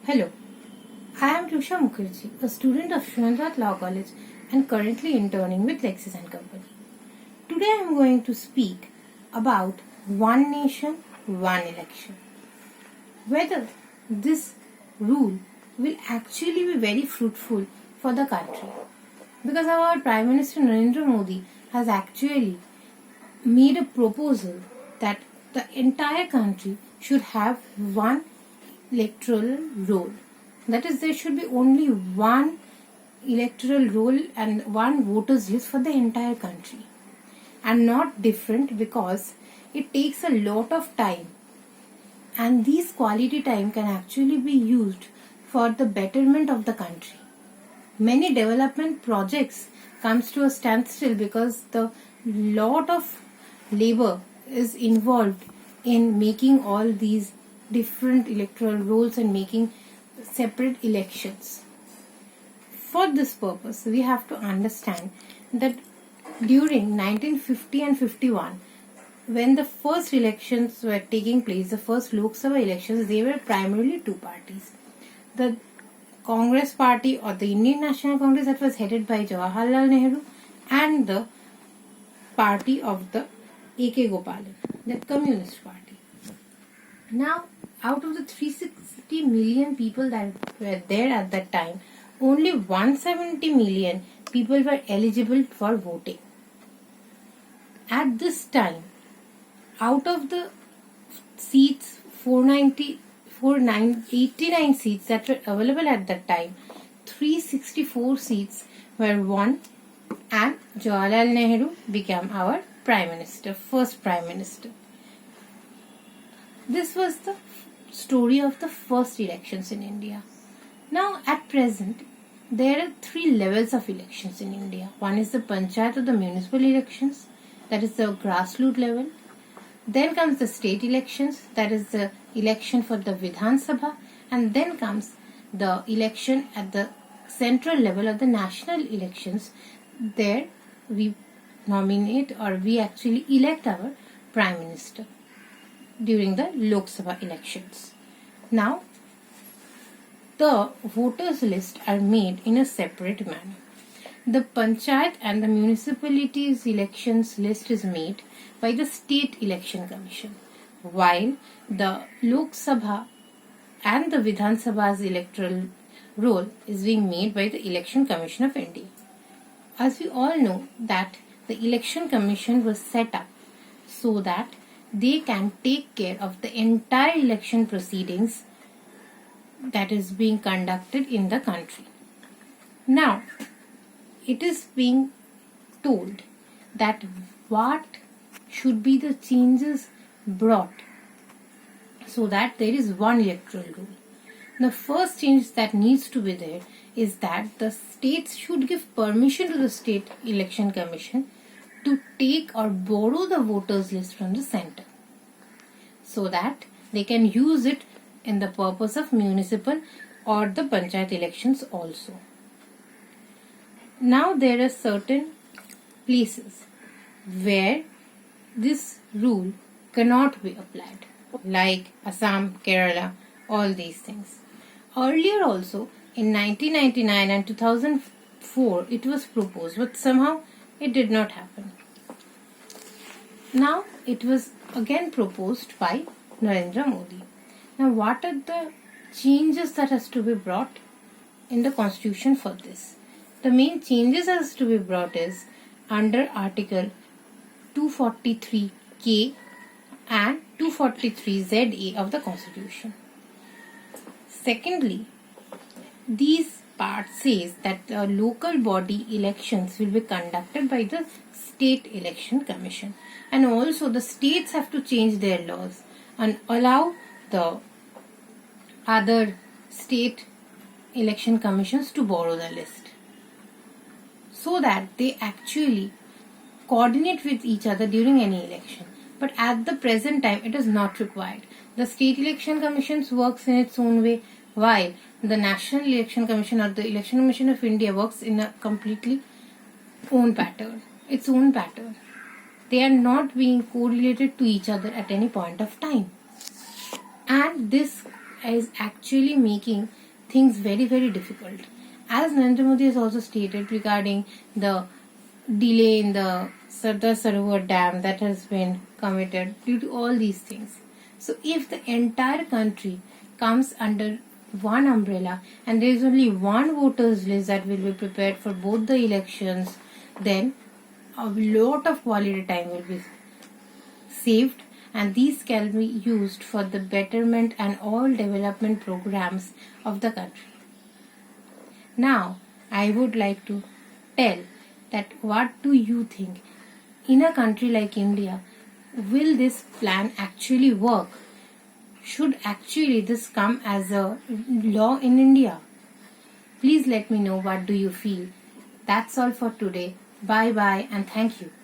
Hello, I am Rusha Mukherjee, a student of Hyderabad Law College and currently interning with LEXIS and Company. Today I am going to speak about one nation, one election. Whether this rule will actually be very fruitful for the country. Because our Prime Minister Narendra Modi has actually made a proposal that the entire country should have one electoral roll. That is, there should be only one electoral roll and one voters list for the entire country, and not different, because it takes a lot of time, and these quality time can actually be used for the betterment of the country. Many development projects comes to a standstill because the lot of labor is involved in making all these different electoral rolls and making separate elections. For this purpose, we have to understand that during 1950 and 51, when the first elections were taking place, the first Lok Sabha elections, they were primarily two parties. The Congress Party, or the Indian National Congress, that was headed by Jawaharlal Nehru, and the party of the A.K. Gopalan, the Communist Party. Now, out of the 360 million people that were there at that time, only 170 million people were eligible for voting. At this time, out of the seats, 89 seats that were available at that time, 364 seats were won, and Jawaharlal Nehru became our Prime Minister, first Prime Minister. This was the story of the first elections in India. Now, at present, there are three levels of elections in India. One is the Panchayat, or the municipal elections, that is the grassroots level. Then comes the state elections, that is the election for the Vidhan Sabha. And then comes the election at the central level of the national elections. There we nominate, or we actually elect our Prime Minister during the Lok Sabha elections. Now, the voters list are made in a separate manner. The Panchayat and the municipalities elections list is made by the State Election Commission, while the Lok Sabha and the Vidhan Sabha's electoral roll is being made by the Election Commission of India. As we all know that the Election Commission was set up so that they can take care of the entire election proceedings that is being conducted in the country. Now, it is being told that what should be the changes brought so that there is one electoral rule. The first change that needs to be there is that the states should give permission to the State Election Commission to take or borrow the voters list from the center, so that they can use it in the purpose of municipal or the panchayat elections also. Now, there are certain places where this rule cannot be applied, like Assam, Kerala, all these things. Earlier also, in 1999 and 2004, it was proposed, but somehow it did not happen. Now, it was again proposed by Narendra Modi. Now, what are the changes that has to be brought in the constitution for this? The main changes that has to be brought is under Article 243K and 243ZA of the Constitution. Secondly, these part says that the local body elections will be conducted by the State Election Commission, and also the states have to change their laws and allow the other state election commissions to borrow the list, so that they actually coordinate with each other during any election. But at the present time, it is not required. The State Election Commission works in its own way, while the National Election Commission, or the Election Commission of India, works in a completely own pattern, its own pattern. They are not being correlated to each other at any point of time. And this is actually making things very, very difficult. As Narendra Modi has also stated regarding the delay in the Sardar Sarovar Dam that has been committed due to all these things. So if the entire country comes under one umbrella and there is only one voters list that will be prepared for both the elections, then a lot of quality time will be saved, and these can be used for the betterment and all development programs of the country. Now, I would like to tell that what do you think? In a country like India, will this plan actually work? Should actually this come as a law in India? Please let me know what do you feel. That's all for today. Bye bye and thank you.